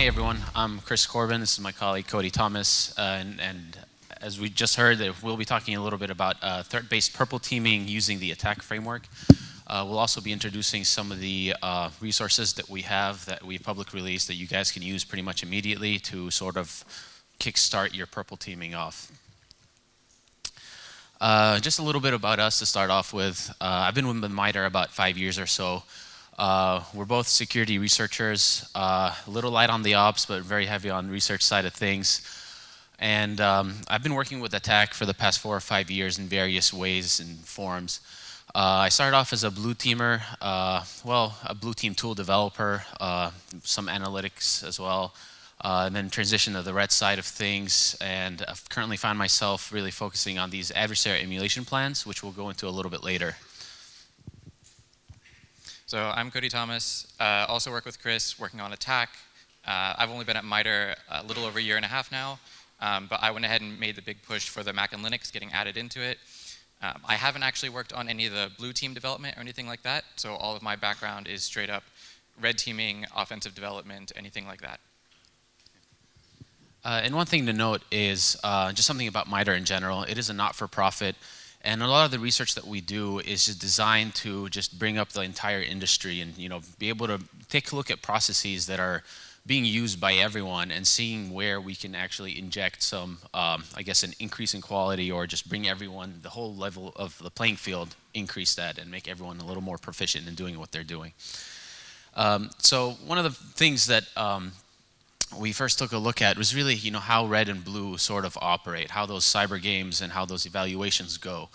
Hey everyone, I'm Chris Corbin. This is my colleague Cody Thomas, and as we just heard, we'll be talking a little bit about threat-based purple teaming using the ATT&CK framework. We'll also be introducing some of the resources that we have that we public released that you guys can use pretty much immediately to sort of kickstart your purple teaming off. Just a little bit about us to start off with. I've been with MITRE about 5 years or so. We're both security researchers, a little light on the ops, but very heavy on research side of things. And I've been working with ATT&CK for the past 4 or 5 years in various ways and forms. I started off as a blue teamer, a blue team tool developer, some analytics as well, and then transitioned to the red side of things. And I've currently found myself really focusing on these adversary emulation plans, which we'll go into a little bit later. So I'm Cody Thomas, also work with Chris, working on ATT&CK. I've only been at MITRE a little over a year and a half now, but I went ahead and made the big push for the Mac and Linux getting added into it. I haven't actually worked on any of the blue team development or anything like that, so all of my background is straight up red teaming, offensive development, anything like that. And one thing to note is just something about MITRE in general. It is a not-for-profit. And a lot of the research that we do is just designed to just bring up the entire industry and be able to take a look at processes that are being used by everyone and seeing where we can actually inject some, I guess, an increase in quality or just bring everyone, the whole level of the playing field, increase that and make everyone a little more proficient in doing what they're doing. So one of the things that we first took a look at was really, how red and blue sort of operate, how those cyber games and how those evaluations go.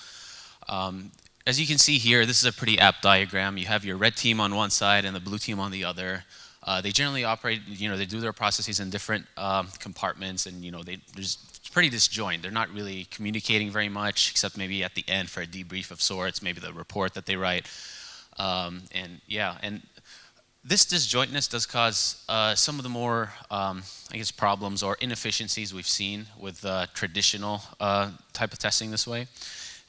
As you can see here, this is a pretty apt diagram. You have your red team on one side and the blue team on the other. They generally operate, they do their processes in different compartments, and it's pretty disjoint. They're not really communicating very much, except maybe at the end for a debrief of sorts, maybe the report that they write. And this disjointness does cause some of the more, problems or inefficiencies we've seen with traditional type of testing this way.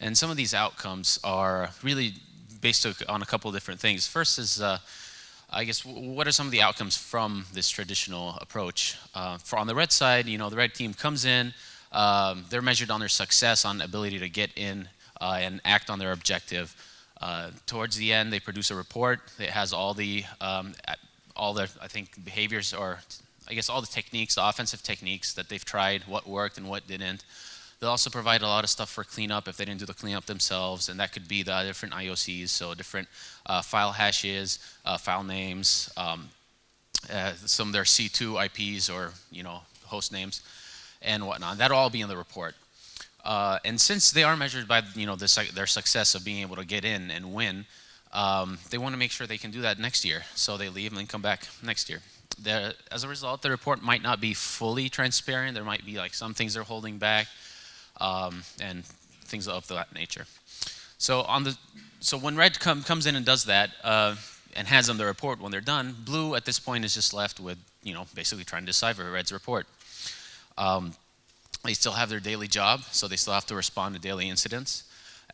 And some of these outcomes are really based on a couple of different things. First is, what are some of the outcomes from this traditional approach? On the red side, the red team comes in, they're measured on their success, on ability to get in and act on their objective. Towards the end, they produce a report. It has all the behaviors, or all the techniques, the offensive techniques that they've tried, what worked and what didn't. They'll also provide a lot of stuff for cleanup if they didn't do the cleanup themselves, and that could be the different IOCs, so different file hashes, file names, some of their C2 IPs or host names, and whatnot. That'll all be in the report. And since they are measured by their success of being able to get in and win, they want to make sure they can do that next year. So they leave and then come back next year. As a result, the report might not be fully transparent. There might be some things they're holding back, and things of that nature. So when red comes in and does that and hands them the report when they're done, blue at this point is just left with basically trying to decipher red's report. They still have their daily job, so they still have to respond to daily incidents.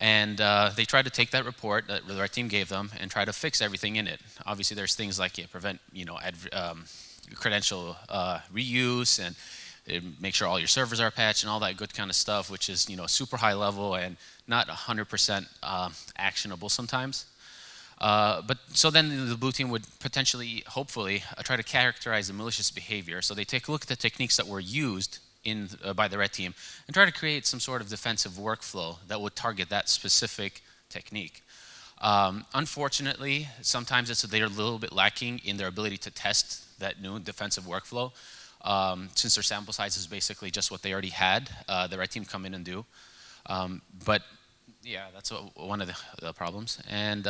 And they try to take that report that the red team gave them and try to fix everything in it. Obviously, there's things like prevent credential reuse and make sure all your servers are patched and all that good kind of stuff, which is super high level and not 100% actionable sometimes. But so then the blue team would potentially, hopefully, try to characterize the malicious behavior. So they take a look at the techniques that were used by the red team and try to create some sort of defensive workflow that would target that specific technique. Unfortunately, sometimes they're a little bit lacking in their ability to test that new defensive workflow. Since their sample size is basically just what they already had, the red team come in and do. But yeah, that's one of the problems. And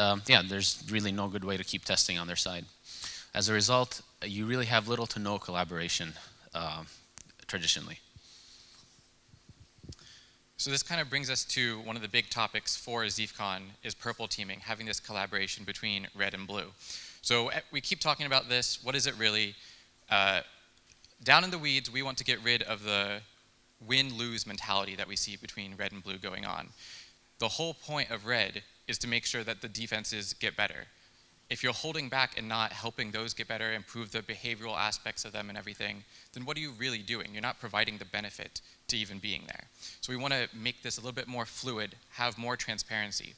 there's really no good way to keep testing on their side. As a result, you really have little to no collaboration traditionally. So this kind of brings us to one of the big topics for z-k:n is purple teaming, having this collaboration between red and blue. So we keep talking about this. What is it really? Down in the weeds, we want to get rid of the win-lose mentality that we see between red and blue going on. The whole point of red is to make sure that the defenses get better. if you're holding back and not helping those get better, improve the behavioral aspects of them and everything, then what are you really doing? You're not providing the benefit to even being there. So we want to make this a little bit more fluid, have more transparency.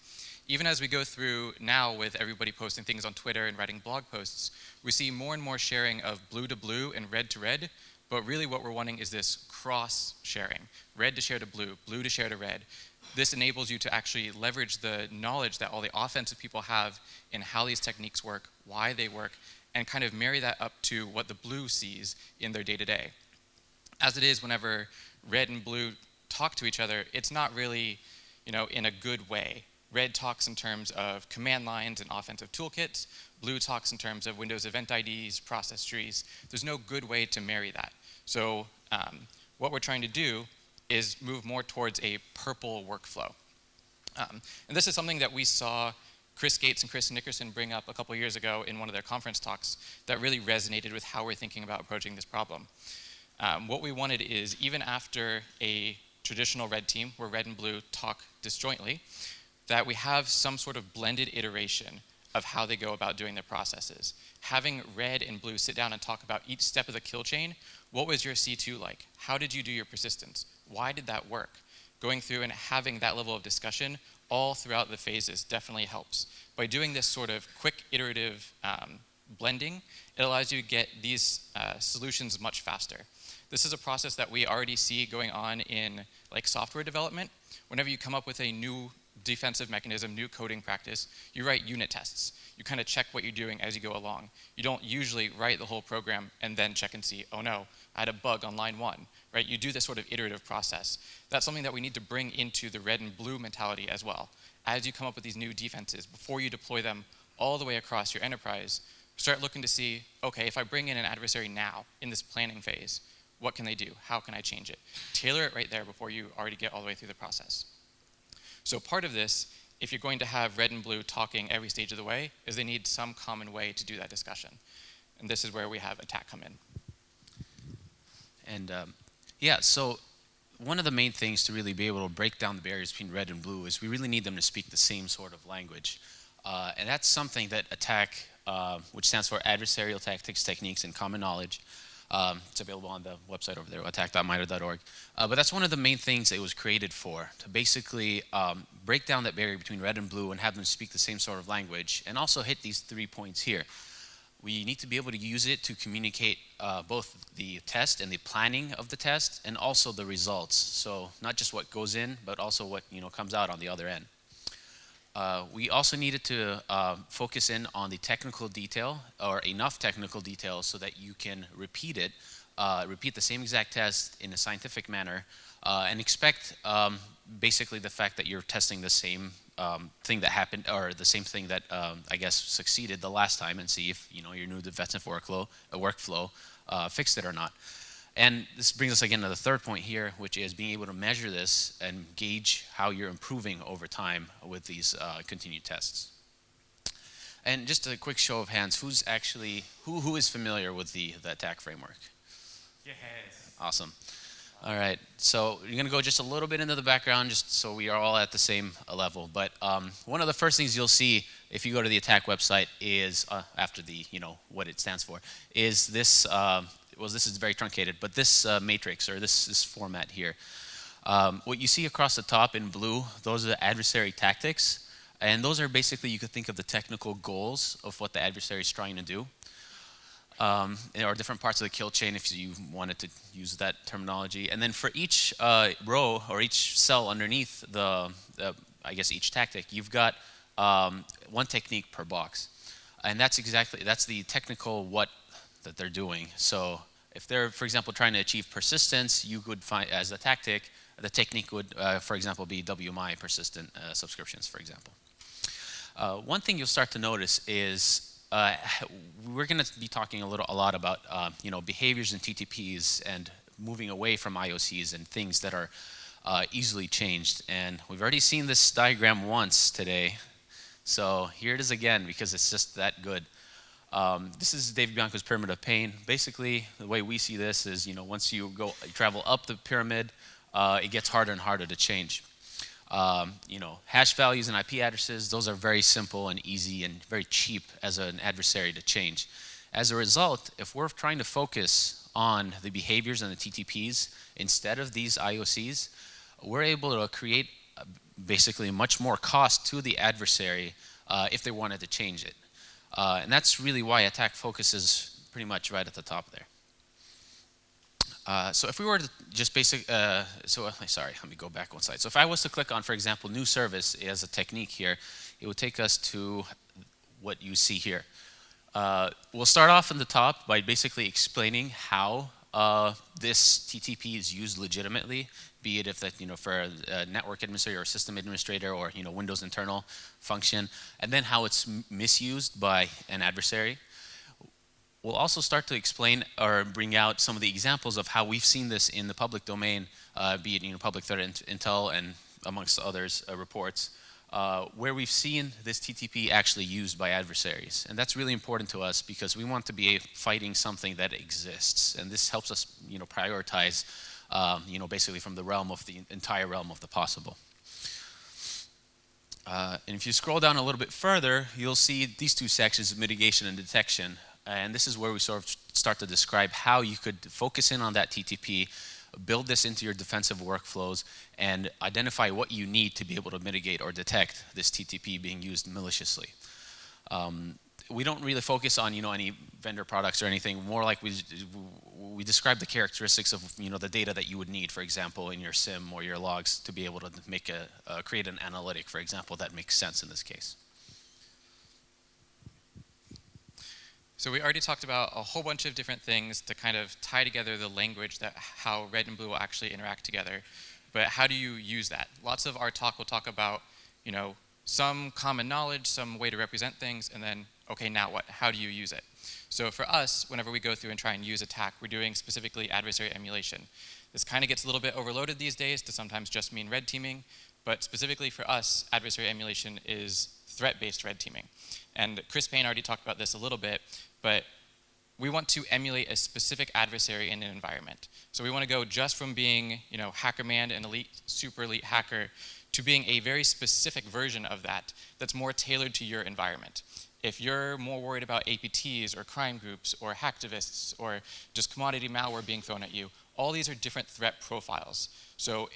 Even as we go through now with everybody posting things on Twitter and writing blog posts, we see more and more sharing of blue to blue and red to red, but really what we're wanting is this cross sharing, red to share to blue, blue to share to red. This enables you to actually leverage the knowledge that all the offensive people have in how these techniques work, why they work, and kind of marry that up to what the blue sees in their day-to-day. As it is, whenever red and blue talk to each other, it's not really, in a good way. Red talks in terms of command lines and offensive toolkits. Blue talks in terms of Windows event IDs, process trees. There's no good way to marry that. So what we're trying to do is move more towards a purple workflow. And this is something that we saw Chris Gates and Chris Nickerson bring up a couple years ago in one of their conference talks that really resonated with how we're thinking about approaching this problem. What we wanted is, even after a traditional red team where red and blue talk disjointly, that we have some sort of blended iteration of how they go about doing their processes. Having red and blue sit down and talk about each step of the kill chain. What was your C2 like? How did you do your persistence? Why did that work? Going through and having that level of discussion all throughout the phases definitely helps. By doing this sort of quick iterative blending, it allows you to get these solutions much faster. This is a process that we already see going on in software development. Whenever you come up with a new defensive mechanism, new coding practice, you write unit tests. You kind of check what you're doing as you go along. You don't usually write the whole program and then check and see, oh no, I had a bug on line 1, right? You do this sort of iterative process. That's something that we need to bring into the red and blue mentality as well. As you come up with these new defenses, before you deploy them all the way across your enterprise, start looking to see, okay, if I bring in an adversary now in this planning phase, what can they do? How can I change it? Tailor it right there before you already get all the way through the process. So part of this, if you're going to have red and blue talking every stage of the way, is they need some common way to do that discussion. And this is where we have ATT&CK come in. And yeah, so one of the main things to really be able to break down the barriers between red and blue is we really need them to speak the same sort of language. And that's something that ATT&CK, which stands for Adversarial Tactics, Techniques, and Common Knowledge, it's available on the website over there, attack.mitre.org. But that's one of the main things it was created for, to basically break down that barrier between red and blue and have them speak the same sort of language, and also hit these 3 points here. We need to be able to use it to communicate both the test and the planning of the test, and also the results. So not just what goes in, but also what comes out on the other end. We also needed to focus in on the technical detail, or enough technical detail, so that you can repeat it, repeat the same exact test in a scientific manner, and expect basically the fact that you're testing the same thing that happened, or the same thing that I guess succeeded the last time, and see if your new defensive workflow fixed it or not. And this brings us again to the third point here, which is being able to measure this and gauge how you're improving over time with these continued tests. And just a quick show of hands, who is familiar with the ATT&CK framework? Yes. Awesome. All right, so you're going to go just a little bit into the background, just so we are all at the same level. But one of the first things you'll see if you go to the ATT&CK website is, after the what it stands for, is this. Well, this is very truncated, but this matrix, or this format here. What you see across the top in blue, those are the adversary tactics, and those are basically, you could think of the technical goals of what the adversary is trying to do. There are different parts of the kill chain if you wanted to use that terminology. And then for each row or each cell underneath I guess each tactic, you've got one technique per box. And that's the technical what that they're doing. So if they're, for example, trying to achieve persistence, you could find, as a tactic, the technique would, for example, be WMI, persistent subscriptions, for example. One thing you'll start to notice is we're going to be talking a lot about behaviors and TTPs and moving away from IOCs and things that are easily changed. And we've already seen this diagram once today, so here it is again because it's just that good. This is David Bianco's pyramid of pain. Basically, the way we see this is, once you travel up the pyramid, it gets harder and harder to change. Hash values and IP addresses, those are very simple and easy and very cheap as an adversary to change. As a result, if we're trying to focus on the behaviors and the TTPs instead of these IOCs, we're able to create basically much more cost to the adversary if they wanted to change it. And that's really why attack focuses pretty much right at the top there. So if we were to just sorry, let me go back one slide. So if I was to click on, for example, new service as a technique here, it would take us to what you see here. We'll start off in the top by basically explaining how this TTP is used legitimately, be it if that, for a network administrator or system administrator or, Windows internal function, and then how it's misused by an adversary. We'll also start to explain or bring out some of the examples of how we've seen this in the public domain, be it, public threat intel and amongst others reports, where we've seen this TTP actually used by adversaries. And that's really important to us because we want to be fighting something that exists. And this helps us, prioritize, basically from the realm of the entire realm of the possible. And if you scroll down a little bit further, you'll see these two sections of mitigation and detection. And this is where we sort of start to describe how you could focus in on that TTP, build this into your defensive workflows, and identify what you need to be able to mitigate or detect this TTP being used maliciously. We don't really focus on any vendor products or anything. More like we describe the characteristics of the data that you would need, for example, in your SIM or your logs to be able to make create an analytic, for example, that makes sense in this case. So we already talked about a whole bunch of different things to kind of tie together the language that how red and blue will actually interact together. But how do you use that? Lots of our talk will talk about, some common knowledge, some way to represent things, and then, okay, now what? How do you use it? So for us, whenever we go through and try and use attack, we're doing specifically adversary emulation. This kind of gets a little bit overloaded these days to sometimes just mean red teaming, but specifically for us, adversary emulation is threat-based red teaming. And Chris Payne already talked about this a little bit, but we want to emulate a specific adversary in an environment. So we want to go just from being, HackerMan, an elite, super elite hacker, to being a very specific version of that that's more tailored to your environment. If you're more worried about APTs or crime groups or hacktivists or just commodity malware being thrown at you, all these are different threat profiles. So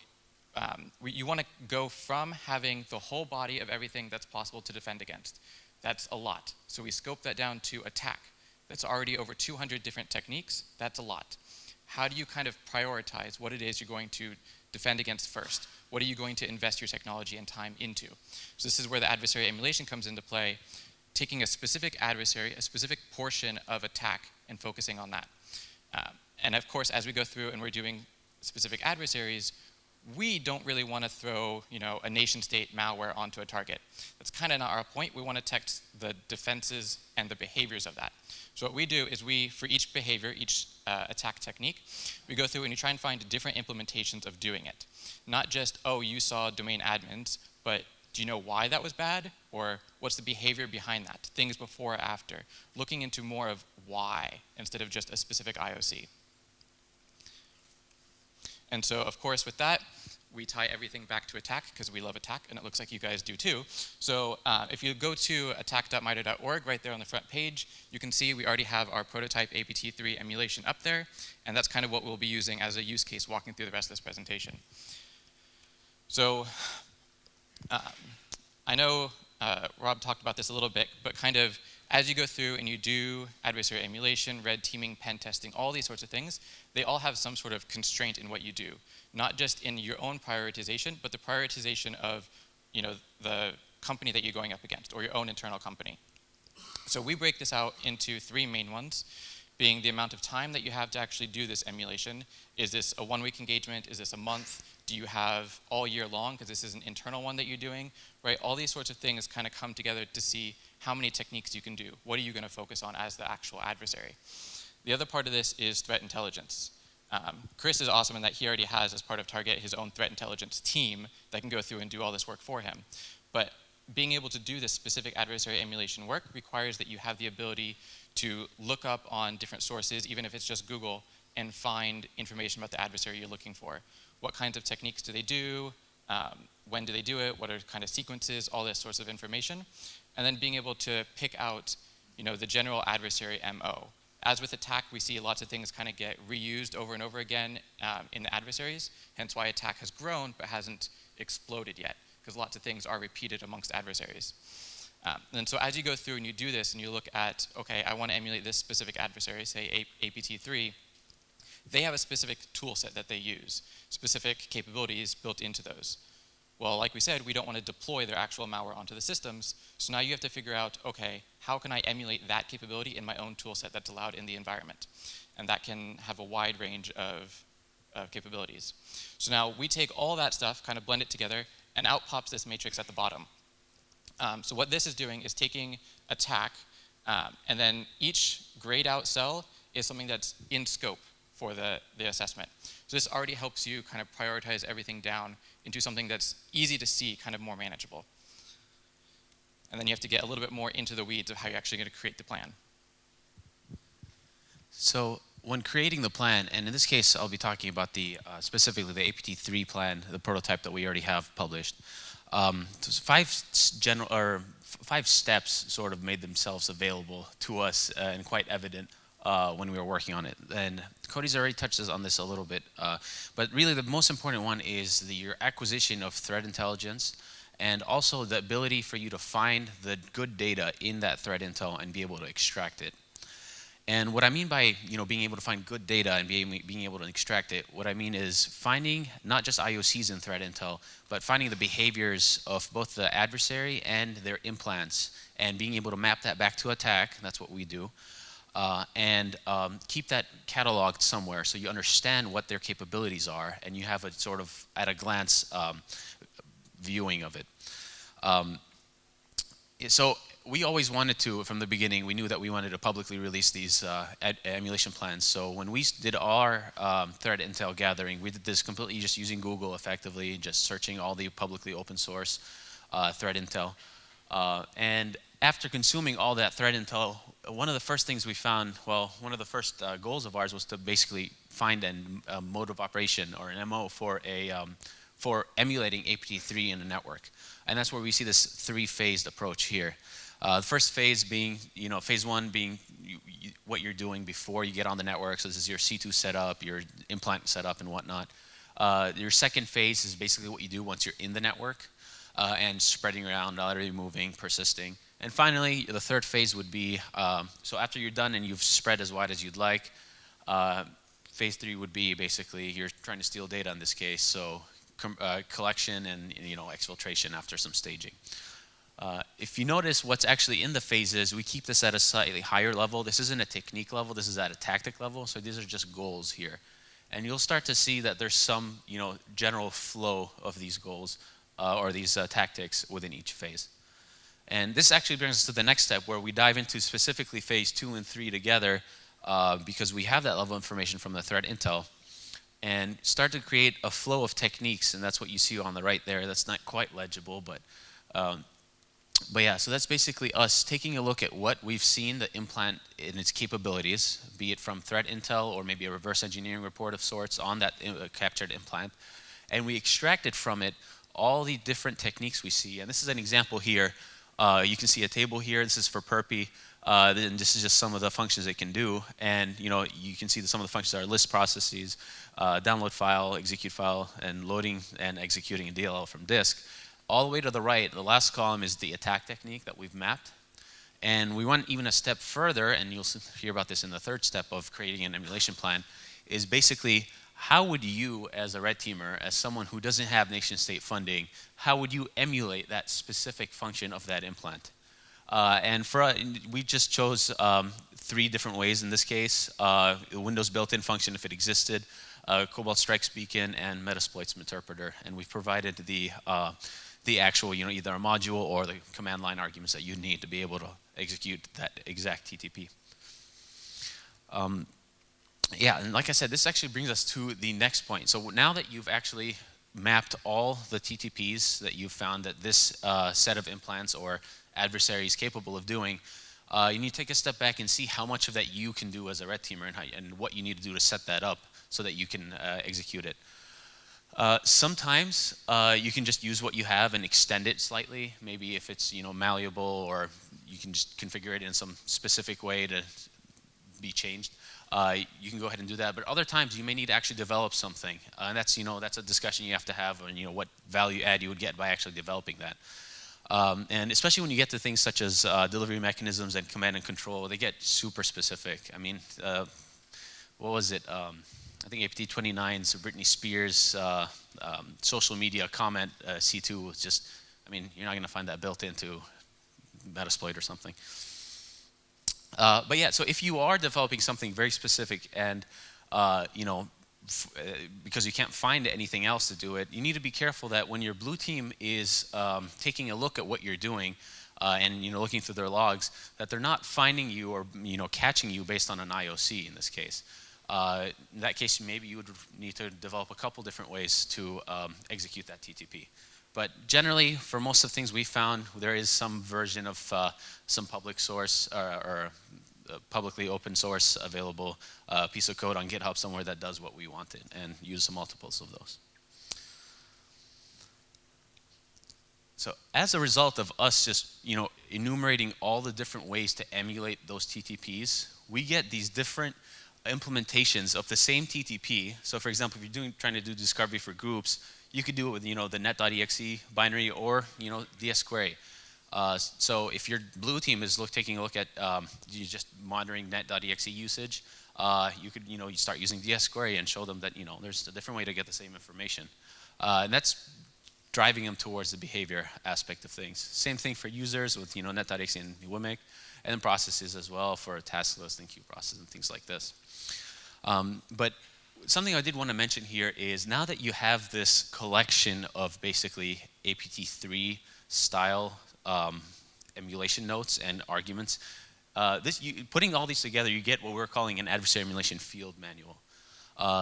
you want to go from having the whole body of everything that's possible to defend against. That's a lot. So we scope that down to attack. That's already over 200 different techniques. That's a lot. How do you kind of prioritize what it is you're going to defend against first? What are you going to invest your technology and time into? So this is where the adversary emulation comes into play, taking a specific adversary, a specific portion of attack, and focusing on that. And of course, as we go through and we're doing specific adversaries, we don't really want to throw, a nation-state malware onto a target. That's kind of not our point. We want to detect the defenses and the behaviors of that. So what we do is for each behavior, each attack technique, we go through and we try and find different implementations of doing it. Not just, oh, you saw domain admins, but do you know why that was bad? Or what's the behavior behind that? Things before or after. Looking into more of why instead of just a specific IOC. And so, of course, with that, we tie everything back to attack because we love attack, and it looks like you guys do too. So if you go to attack.mitre.org, right there on the front page, you can see we already have our prototype APT3 emulation up there, and that's kind of what we'll be using as a use case walking through the rest of this presentation. So I know Rob talked about this a little bit, but kind of as you go through and you do adversary emulation, red teaming, pen testing, all these sorts of things, they all have some sort of constraint in what you do. Not just in your own prioritization, but the prioritization of the company that you're going up against or your own internal company. So we break this out into three main ones, being the amount of time that you have to actually do this emulation. Is this a one-week engagement? Is this a month? Do you have all year long? Because this is an internal one that you're doing, right? All these sorts of things kind of come together to see how many techniques you can do. What are you going to focus on as the actual adversary? The other part of this is threat intelligence. Chris is awesome in that he already has, as part of Target, his own threat intelligence team that can go through and do all this work for him. But being able to do this specific adversary emulation work requires that you have the ability to look up on different sources, even if it's just Google, and find information about the adversary you're looking for. What kinds of techniques do they do? when do they do it, what are kind of sequences, all this sorts of information, and then being able to pick out the general adversary MO. As with attack, we see lots of things kind of get reused over and over again in the adversaries, hence why attack has grown but hasn't exploded yet, because lots of things are repeated amongst adversaries. And so as you go through and you do this and you look at, okay, I want to emulate this specific adversary, say APT3, they have a specific tool set that they use, specific capabilities built into those. Well, like we said, we don't want to deploy their actual malware onto the systems, so now you have to figure out, okay, how can I emulate that capability in my own tool set that's allowed in the environment? And that can have a wide range of capabilities. So now we take all that stuff, kind of blend it together, and out pops this matrix at the bottom. So what this is doing is taking attack, and then each grayed out cell is something that's in scope for the assessment. So this already helps you kind of prioritize everything down into something that's easy to see, kind of more manageable. And then you have to get a little bit more into the weeds of how you're actually going to create the plan. So when creating the plan, and in this case I'll be talking about the specifically the APT3 plan, the prototype that we already have published. So five steps sort of made themselves available to us and quite evident when we were working on it. And Cody's already touched on this a little bit, but really the most important one is your acquisition of threat intelligence, and also the ability for you to find the good data in that threat intel and be able to extract it. And what I mean by being able to find good data and being able to extract it, what I mean is finding not just IOCs in threat intel, but finding the behaviors of both the adversary and their implants, and being able to map that back to attack. That's what we do. And keep that cataloged somewhere so you understand what their capabilities are, and you have a sort of at a glance viewing of it. So we always wanted to, from the beginning, we knew that we wanted to publicly release these emulation plans. So when we did our threat intel gathering, we did this completely just using Google effectively, just searching all the publicly open source threat intel. And after consuming all that threat intel, one of the first things we found, well, one of the first goals of ours was to basically find a mode of operation or an MO for emulating APT3 in a network. And that's where we see this three-phased approach here. The first phase being, phase one being what you're doing before you get on the network. So this is your C2 setup, your implant setup, and whatnot. Your second phase is basically what you do once you're in the network and spreading around, laterally moving, persisting. And finally, the third phase would be, so after you're done and you've spread as wide as you'd like, phase three would be basically you're trying to steal data in this case, so collection and exfiltration after some staging. If you notice what's actually in the phases, we keep this at a slightly higher level. This isn't a technique level, this is at a tactic level, so these are just goals here. And you'll start to see that there's some general flow of these goals or these tactics within each phase. And this actually brings us to the next step where we dive into specifically phase 2 and 3 together because we have that level of information from the threat intel, and start to create a flow of techniques, and that's what you see on the right there. That's not quite legible, but yeah, so that's basically us taking a look at what we've seen the implant in its capabilities, be it from threat intel or maybe a reverse engineering report of sorts on that captured implant, and we extracted from it all the different techniques we see. And this is an example here. You can see a table here. This is for Perpy. And this is just some of the functions it can do. And you can see that some of the functions are list processes, download file, execute file, and loading and executing a DLL from disk. All the way to the right, the last column is the attack technique that we've mapped. And we went even a step further, and you'll hear about this in the third step of creating an emulation plan, is basically how would you, as a red teamer, as someone who doesn't have nation-state funding, how would you emulate that specific function of that implant? And we just chose 3 different ways in this case. Windows built-in function if it existed, Cobalt Strikes Beacon, and Metasploits Interpreter. And we've provided the actual, either a module or the command line arguments that you need to be able to execute that exact TTP. Yeah, and like I said, this actually brings us to the next point. So now that you've actually mapped all the TTPs that you've found that this set of implants or adversary is capable of doing, you need to take a step back and see how much of that you can do as a red teamer and what you need to do to set that up so that you can execute it. Sometimes you can just use what you have and extend it slightly. Maybe if it's malleable, or you can just configure it in some specific way to be changed. You can go ahead and do that. But other times you may need to actually develop something, and that's a discussion you have to have on what value add you would get by actually developing that. And especially when you get to things such as delivery mechanisms and command and control, they get super specific. I mean, what was it? I think ATT&CK's Britney Spears social media comment C2 was just, I mean, you're not going to find that built into Metasploit or something. But yeah, so if you are developing something very specific and, because you can't find anything else to do it, you need to be careful that when your blue team is taking a look at what you're doing and looking through their logs, that they're not finding you or catching you based on an IOC in this case. In that case, maybe you would need to develop a couple different ways to execute that TTP. But generally, for most of the things we found, there is some version of some public source or publicly open source available piece of code on GitHub somewhere that does what we wanted, and use some multiples of those. So as a result of us just enumerating all the different ways to emulate those TTPs, we get these different implementations of the same TTP. So for example, if you're trying to do discovery for groups, you could do it with the net.exe binary or ds2. So if your blue team is taking a look at you just monitoring net.exe usage, you could you start using ds2 and show them that there's a different way to get the same information, and that's driving them towards the behavior aspect of things. Same thing for users with net.exe and WMIC, and then processes as well for task list and queue process and things like this. But something I did want to mention here is, now that you have this collection of basically APT3 style emulation notes and arguments, putting all these together, you get what we're calling an adversary emulation field manual.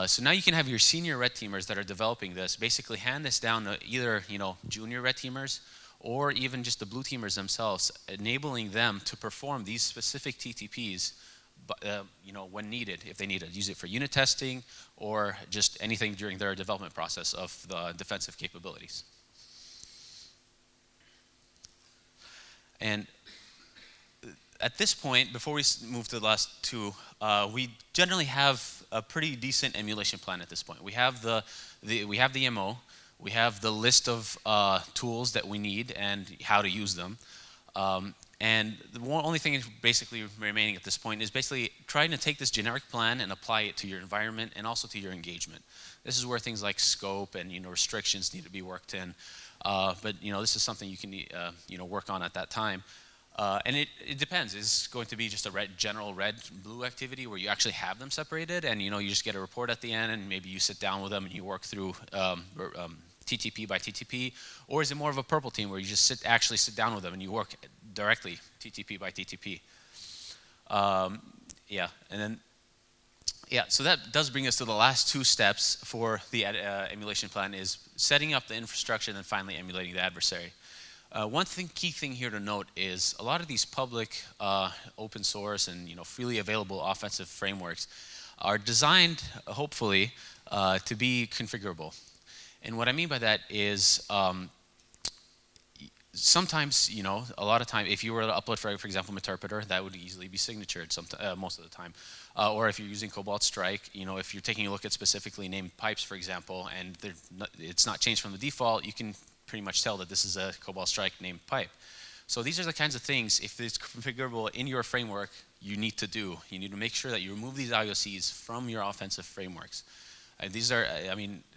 So now you can have your senior red teamers that are developing this basically hand this down to either junior red teamers or even just the blue teamers themselves, enabling them to perform these specific TTPs when needed, if they need to use it for unit testing or just anything during their development process of the defensive capabilities. And at this point, before we move to the last two, we generally have a pretty decent emulation plan at this point. We have the MO, we have the list of tools that we need and how to use them. And the only thing basically remaining at this point is basically trying to take this generic plan and apply it to your environment and also to your engagement. This is where things like scope and restrictions need to be worked in. But this is something you can work on at that time. And it depends. It's going to be just a general red-blue activity where you actually have them separated, and you just get a report at the end, and maybe you sit down with them and you work through TTP by TTP, or is it more of a purple team where you just actually sit down with them and you work directly TTP by TTP? So that does bring us to the last two steps for the emulation plan, is setting up the infrastructure and then finally emulating the adversary. One key thing here to note is a lot of these public open source and freely available offensive frameworks are designed, hopefully, to be configurable. And what I mean by that is sometimes, a lot of time, if you were to upload, for example, MITRE, that would easily be signatured most of the time. Or if you're using Cobalt Strike, if you're taking a look at specifically named pipes, for example, and it's not changed from the default, you can pretty much tell that this is a Cobalt Strike named pipe. So these are the kinds of things, if it's configurable in your framework, you need to do. You need to make sure that you remove these IOCs from your offensive frameworks. And these are,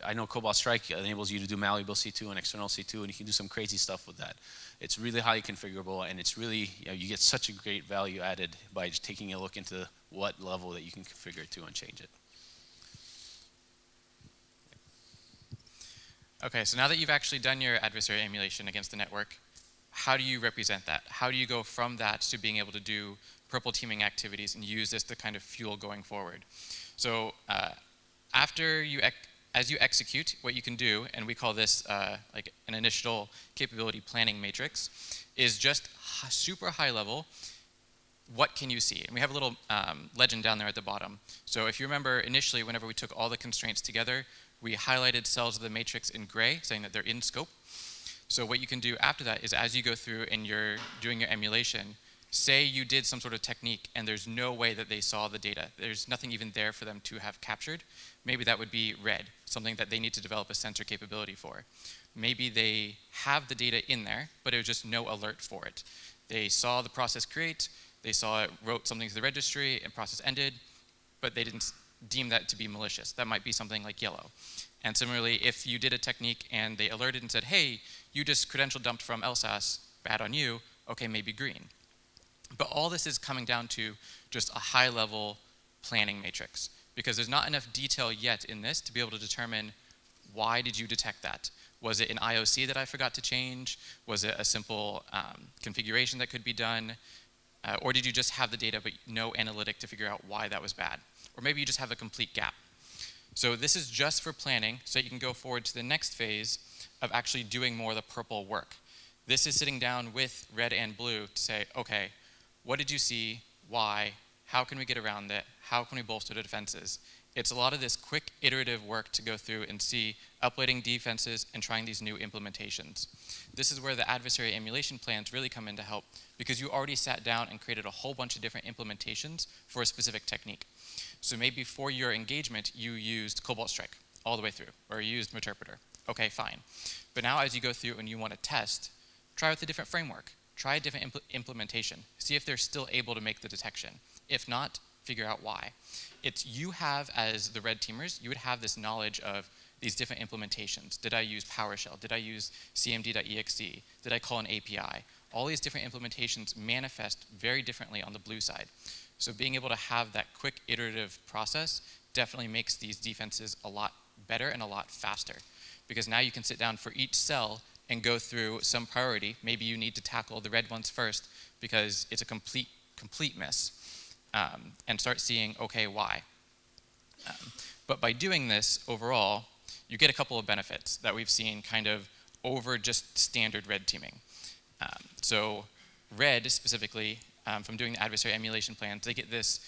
I know Cobalt Strike enables you to do malleable C2 and external C2, and you can do some crazy stuff with that. It's really highly configurable, and it's really, you get such a great value added by just taking a look into what level that you can configure it to and change it. Okay, so now that you've actually done your adversary emulation against the network, how do you represent that? How do you go from that to being able to do purple teaming activities and use this to kind of fuel going forward? So as you execute, what you can do, and we call this like an initial capability planning matrix, is just super high level. What can you see? And we have a little legend down there at the bottom. So if you remember initially, whenever we took all the constraints together, we highlighted cells of the matrix in gray, saying that they're in scope. So what you can do after that is as you go through and you're doing your emulation, say you did some sort of technique and there's no way that they saw the data. There's nothing even there for them to have captured. Maybe that would be red, something that they need to develop a sensor capability for. Maybe they have the data in there, but it was just no alert for it. They saw the process create, they saw it wrote something to the registry and process ended, but they didn't deem that to be malicious. That might be something like yellow. And similarly, if you did a technique and they alerted and said, hey, you just credential dumped from LSAS, bad on you, okay, maybe green. But all this is coming down to just a high level planning matrix, because there's not enough detail yet in this to be able to determine why did you detect that? Was it an IOC that I forgot to change? Was it a simple configuration that could be done? Or did you just have the data but no analytic to figure out why that was bad? Or maybe you just have a complete gap. So this is just for planning, so you can go forward to the next phase of actually doing more of the purple work. This is sitting down with red and blue to say, okay, what did you see? Why? How can we get around it? How can we bolster the defenses? It's a lot of this quick iterative work to go through and see uploading defenses and trying these new implementations. This is where the adversary emulation plans really come in to help, because you already sat down and created a whole bunch of different implementations for a specific technique. So maybe for your engagement, you used Cobalt Strike all the way through, or you used MITRE. Okay, fine. But now as you go through and you want to test, try with a different framework. Try a different implementation. See if they're still able to make the detection. If not, figure out why. It's you have, as the red teamers, you would have this knowledge of these different implementations. Did I use PowerShell? Did I use cmd.exe? Did I call an API? All these different implementations manifest very differently on the blue side. So being able to have that quick iterative process definitely makes these defenses a lot better and a lot faster. Because now you can sit down for each cell and go through some priority. Maybe you need to tackle the red ones first because it's a complete miss. And start seeing, okay, why? But by doing this overall, you get a couple of benefits that we've seen kind of over just standard red teaming. So red specifically, from doing the adversary emulation plans, they get this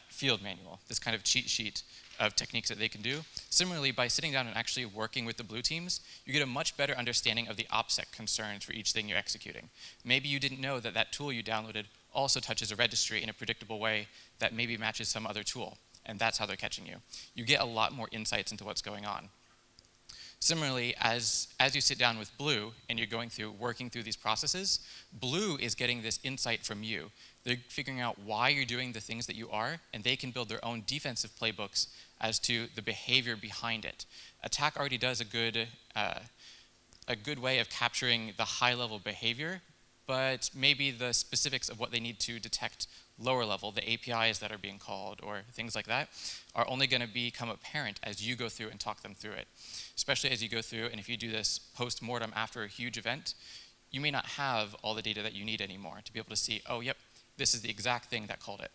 field manual, this kind of cheat sheet of techniques that they can do. Similarly, by sitting down and actually working with the blue teams, you get a much better understanding of the OPSEC concerns for each thing you're executing. Maybe you didn't know that that tool you downloaded also touches a registry in a predictable way that maybe matches some other tool, and that's how they're catching you. You get a lot more insights into what's going on. Similarly, as you sit down with blue and you're working through these processes, blue is getting this insight from you. They're figuring out why you're doing the things that you are, and they can build their own defensive playbooks as to the behavior behind it. Attack already does a good way of capturing the high-level behavior, but maybe the specifics of what they need to detect lower level, the APIs that are being called or things like that, are only going to become apparent as you go through and talk them through it. Especially as you go through, and if you do this post-mortem after a huge event, you may not have all the data that you need anymore to be able to see, oh, yep, this is the exact thing that called it.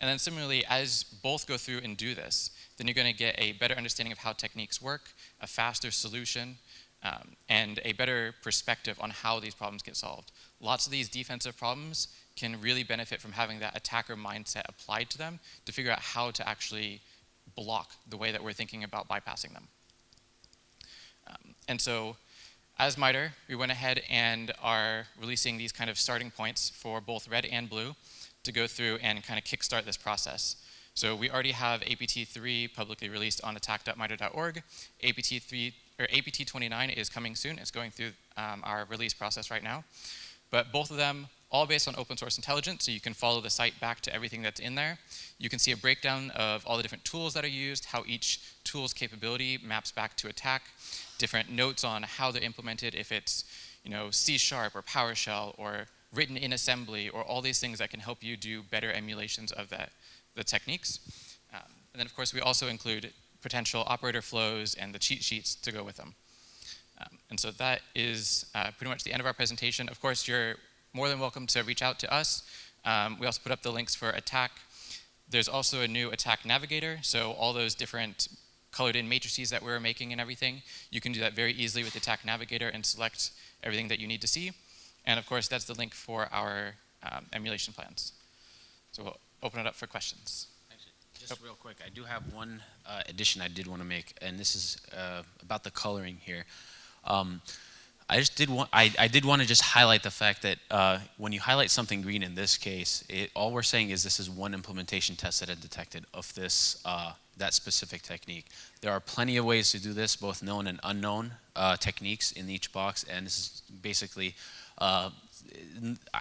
And then similarly, as both go through and do this, then you're going to get a better understanding of how techniques work, a faster solution, and a better perspective on how these problems get solved. Lots of these defensive problems can really benefit from having that attacker mindset applied to them to figure out how to actually block the way that we're thinking about bypassing them. And so, as MITRE, we went ahead and are releasing these kind of starting points for both red and blue to go through and kind of kickstart this process. So we already have APT3 publicly released on attack.mitre.org. APT29 is coming soon. It's going through our release process right now. But both of them, all based on open source intelligence, so you can follow the site back to everything that's in there. You can see a breakdown of all the different tools that are used, how each tool's capability maps back to attack, different notes on how they're implemented, if it's C# or PowerShell or written in assembly, or all these things that can help you do better emulations of the techniques. And then of course we also include potential operator flows and the cheat sheets to go with them. And so that is pretty much the end of our presentation. Of course, you're more than welcome to reach out to us. We also put up the links for attack. There's also a new attack navigator, so all those different colored in matrices that we're making and everything, you can do that very easily with the attack navigator and select everything that you need to see. And of course, that's the link for our emulation plans. So we'll open it up for questions. Just real quick, I do have one addition I did want to make, and this is about the coloring here. I did want to just highlight the fact that when you highlight something green in this case, all we're saying is this is one implementation test that had detected of this that specific technique. There are plenty of ways to do this, both known and unknown techniques in each box, and this is basically, I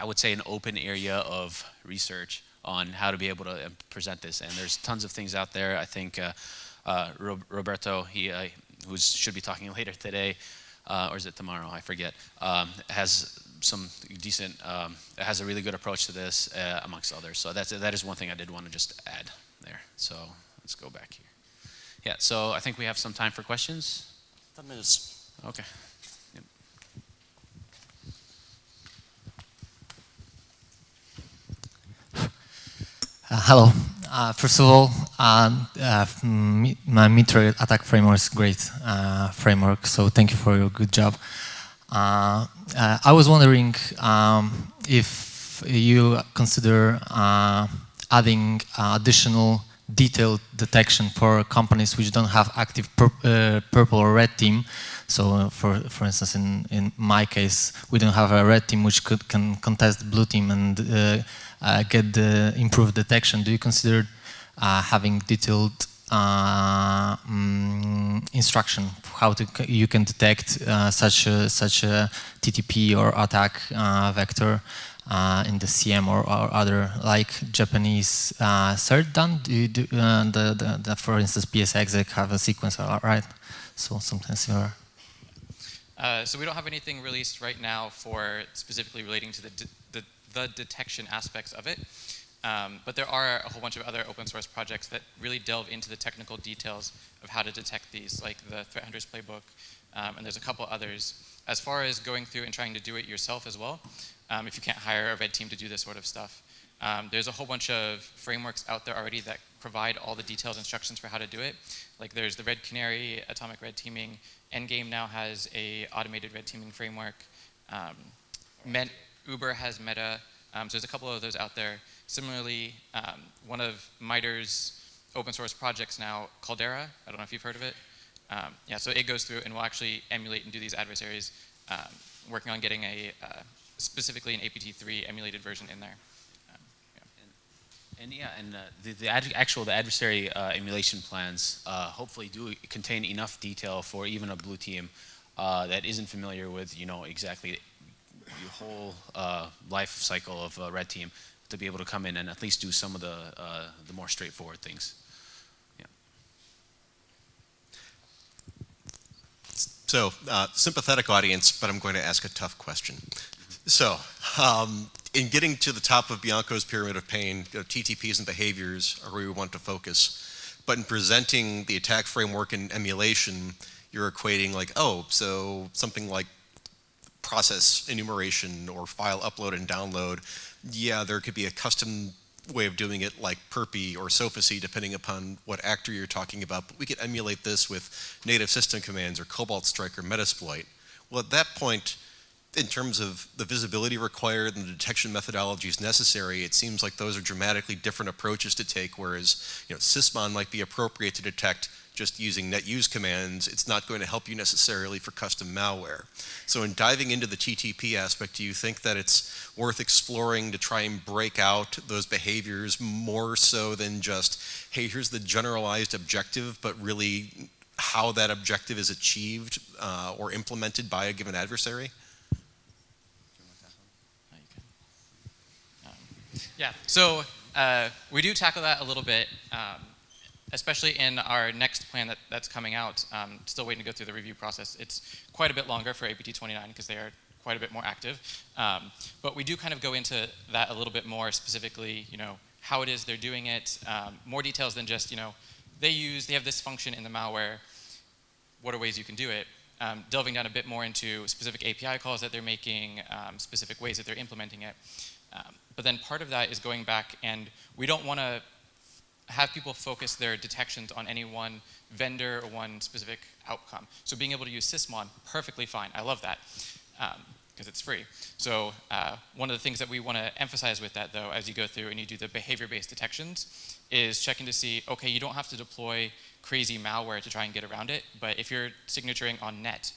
would say, an open area of research on how to be able to present this. And there's tons of things out there. I think Roberto, who should be talking later today, or is it tomorrow? I forget. Has some decent, has a really good approach to this, amongst others. So that is one thing I did want to just add there. So let's go back here. Yeah. So I think we have some time for questions. 10 minutes. Okay. Yep. Hello. First of all, my MITRE attack framework is a great framework, so thank you for your good job. I was wondering if you consider adding additional detailed detection for companies which don't have active purple or red team. So, for instance, in my case, we don't have a red team which can contest the blue team and get the improved detection. Do you consider having detailed instruction how you can detect such a TTP or attack vector in the CM or other, like Japanese CERT done? For instance, PSX have a sequencer, right? So sometimes similar. So we don't have anything released right now for specifically relating to the detection aspects of it. But there are a whole bunch of other open source projects that really delve into the technical details of how to detect these, like the Threat Hunters Playbook, and there's a couple others. As far as going through and trying to do it yourself as well, if you can't hire a red team to do this sort of stuff, there's a whole bunch of frameworks out there already that provide all the detailed instructions for how to do it. Like there's the Red Canary, Atomic Red Teaming. Endgame now has a automated red teaming framework. Uber has MITRE. So there's a couple of those out there. Similarly, one of MITRE's open source projects now, Caldera, I don't know if you've heard of it. Yeah, so it goes through and will actually emulate and do these adversaries, working on getting specifically an APT3 emulated version in there. The adversary emulation plans hopefully do contain enough detail for even a blue team that isn't familiar with, exactly the whole life cycle of a red team to be able to come in and at least do some of the more straightforward things. Yeah. So, sympathetic audience, but I'm going to ask a tough question. So, in getting to the top of Bianco's pyramid of pain, TTPs and behaviors are where we want to focus. But in presenting the attack framework and emulation, you're equating like, oh, so something like process enumeration or file upload and download. Yeah, there could be a custom way of doing it like Perpy or Sophisy, depending upon what actor you're talking about. But we could emulate this with native system commands or Cobalt Strike or Metasploit. Well, at that point, in terms of the visibility required and the detection methodologies necessary, it seems like those are dramatically different approaches to take, whereas Sysmon might be appropriate to detect just using net use commands. It's not going to help you necessarily for custom malware. So in diving into the TTP aspect, do you think that it's worth exploring to try and break out those behaviors more so than just, hey, here's the generalized objective, but really how that objective is achieved or implemented by a given adversary? Yeah, so we do tackle that a little bit, especially in our next plan that's coming out. Still waiting to go through the review process. It's quite a bit longer for APT29 because they are quite a bit more active. But we do kind of go into that a little bit more specifically, how it is they're doing it, more details than just, they have this function in the malware. What are ways you can do it? Delving down a bit more into specific API calls that they're making, specific ways that they're implementing it. But then part of that is going back, and we don't want to have people focus their detections on any one vendor or one specific outcome. So being able to use Sysmon, perfectly fine. I love that. because it's free. So one of the things that we want to emphasize with that, though, as you go through and you do the behavior-based detections, is checking to see, okay, you don't have to deploy crazy malware to try and get around it, but if you're signaturing on net,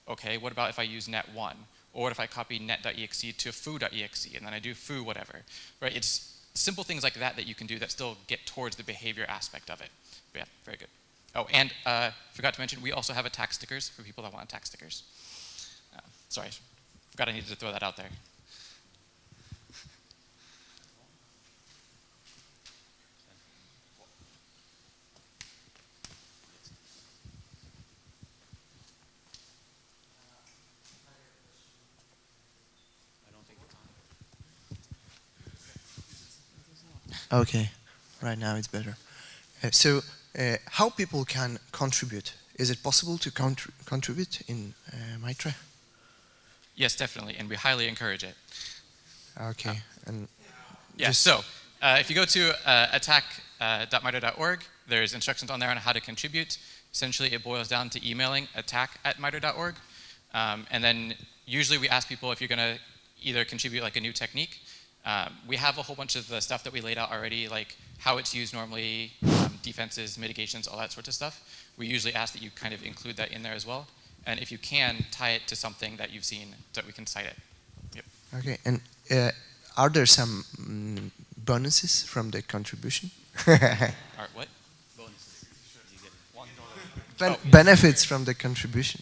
okay, what about if I use net1? Or what if I copy net.exe to foo.exe, and then I do foo whatever, right? It's simple things like that that you can do that still get towards the behavior aspect of it. But yeah, very good. Oh, and forgot to mention, we also have attack stickers for people that want attack stickers. Sorry, forgot I needed to throw that out there. Okay, right now it's better. So, how people can contribute? Is it possible to contribute in MITRE? Yes, definitely, and we highly encourage it. Okay, and yeah. So, if you go to attack.mitre.org, there's instructions on there on how to contribute. Essentially, it boils down to emailing attack@mitre.org, and then usually we ask people if you're going to either contribute like a new technique. We have a whole bunch of the stuff that we laid out already, like how it's used normally, defenses, mitigations, all that sort of stuff. We usually ask that you kind of include that in there as well. And if you can, tie it to something that you've seen so that we can cite it. Yep. Okay, and are there some bonuses from the contribution? What? Bonuses. You get Benefits from the contribution?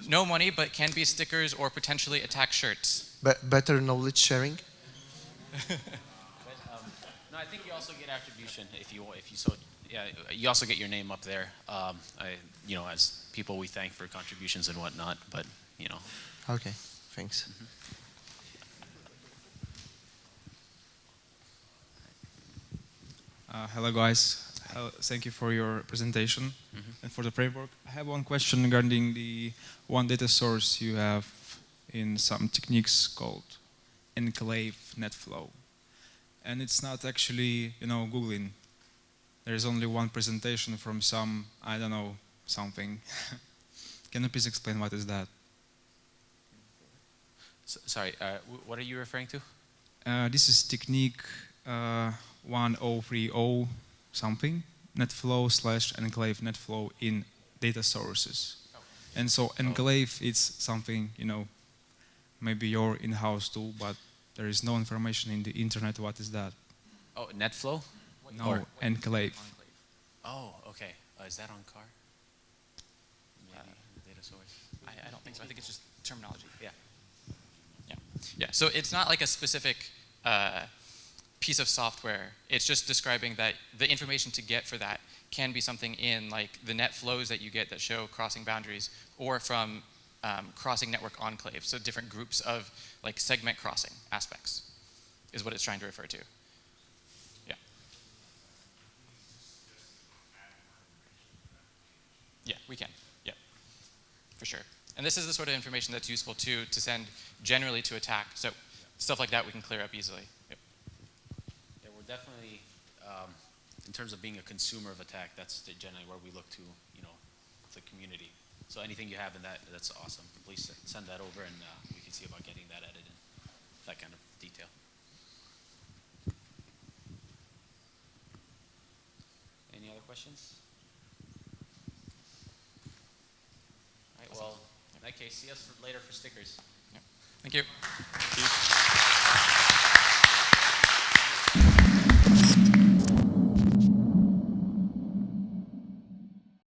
No money, but can be stickers or potentially attack shirts. Better knowledge sharing? No, I think you also get attribution if you so yeah, you also get your name up there. You know, as people we thank for contributions and whatnot, but you know. Okay, thanks. Mm-hmm. Hello guys, thank you for your presentation and for the framework. I have one question regarding the one data source you have in some techniques called enclave netflow. And it's not actually, you know, Googling. There's only one presentation from some, I don't know, something. Can you please explain what is that? Sorry, what are you referring to? This is technique 1030 something, netflow/enclave netflow in data sources. And so enclave is something, you know, maybe your in-house tool, but there is no information in the internet. What is that? Oh, NetFlow? No, or enclave. Oh, okay. Is that on CAR? Maybe data source. I don't think so. I think it's just terminology. Yeah. Yeah. Yeah. So it's not like a specific piece of software. It's just describing that the information to get for that can be something in like the net flows that you get that show crossing boundaries, or from crossing network enclaves, so different groups of like segment crossing aspects is what it's trying to refer to. Yeah. Yeah, we can. Yeah, for sure. And this is the sort of information that's useful too to send generally to attack. So stuff like that we can clear up easily. Yep. Yeah, we're definitely, in terms of being a consumer of attack, that's generally where we look to, you know, the community. So anything you have in that, that's awesome. Please send that over and we can see about getting that added in, that kind of detail. Any other questions? All right, well, in that case, see us later for stickers. Yep. Thank you. Thank you.